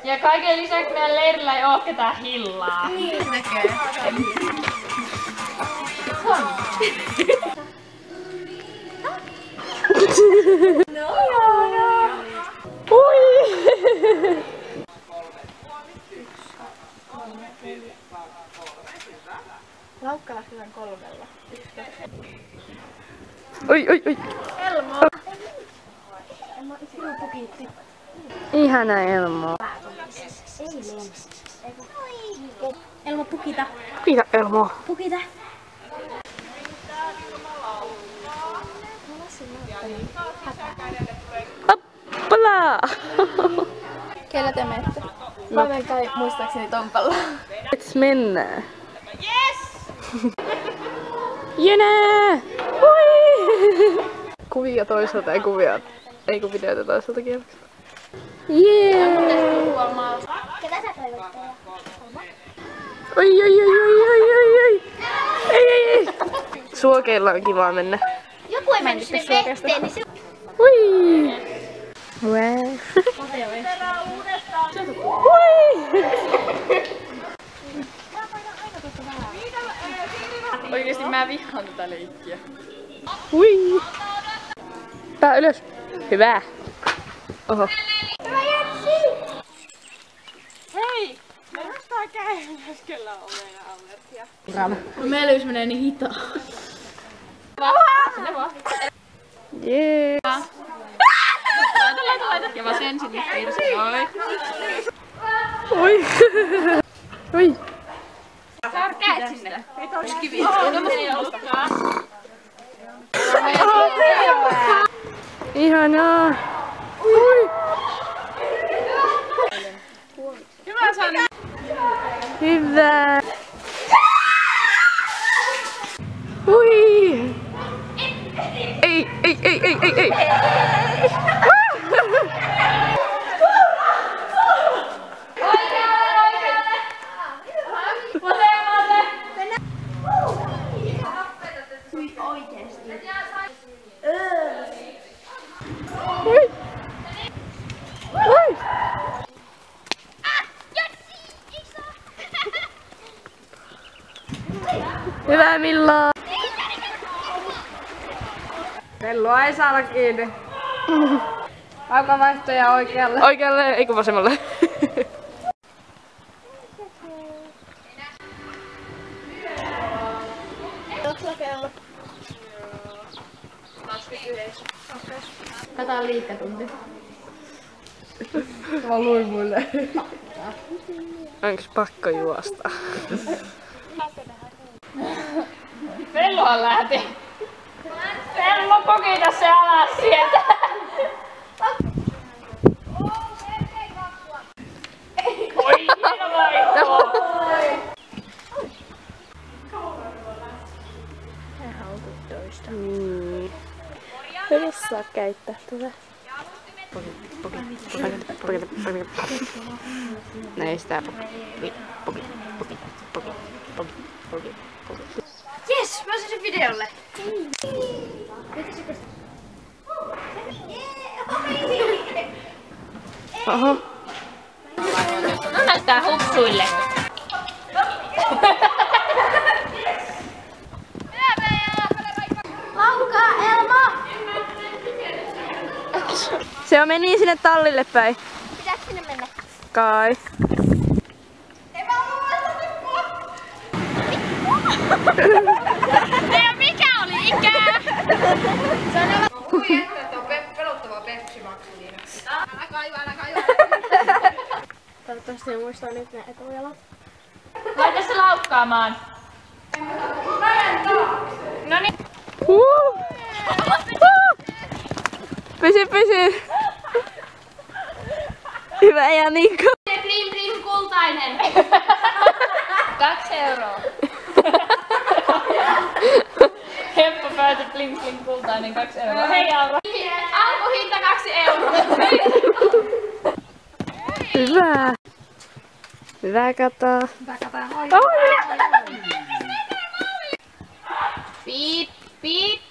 Ja kaiken lisäksi meidän leirillä ei oo ketään hillaa. Niin se näkee. No. Ui! Laukka lähdetään 3. Oi, oi, oi. Elmo! Elmo, sinun pukitti. Ihana Elmo. Elmo, pukita. Pukita Elmo. Pukita. Hoppala! Kellä te menette? Mä menen kai muistaakseni Tompalla. Let's mennään. Yes! Jene! Hui! Kuvia toisaalta ja kuvia. Ei kun videoita toisaalta kieleksi. Jee! Ketä sä toivot? Oi oi oi oi oi oi oi! Ei! Suokeilla on kiva mennä. Joku ei mennyt sinne veteen, niin se... Hui! Wow! Hui! Oikeesti mä vihaan tätä leikkiä. Hui! Pää ylös. Hyvä. Oho. Hei! Me nostaa käyn keskellä ovea Albertia. Meillä Melys menee niin hitaa. Sinne vaan. Jee! Laita. Ja vasen sinne piirsi. Oi. Oi! Oi! Saa käät sinne. Kivi. Ihanaa! Ui! Hyvä Sanni. Hyvä! Ui! Ei! Ui! Ui! Hyvä Milla! Kellua ei saada kiinni. Aukavaihtoja oikealle. Oikealle, ei kun vasemmalle. Kato liikkatunti. Mä luin mulle. Onks pakko juosta? Pellohan lähti. Pello pokita se alas sieltä. Oi, hieno vaihto. Hyvin saa käyttää tätä. Näin sitä Jes, mä oon sen videolle. Oho. No näyttää hupsuille. Laukaa, Elmo! Se meni sinne tallille päin. Pitääkö sinne mennä? Kai. Ja mikä oli ikää? Ui, että on pelottava Pepsi-maksiliina. Älä kaiva. Toivottavasti ne muistaa nyt ne etujalat. Laita se laukkaamaan. Noniin. Pysy! Hyvä Janikko. Blim blim kultainen. 2 euroa. Heppo päätä bling bling kultainen 2 euroa. Hei Aura. Alkuhinta 2 euroa. Hyvä. Hyvä kataa. Piip, piip.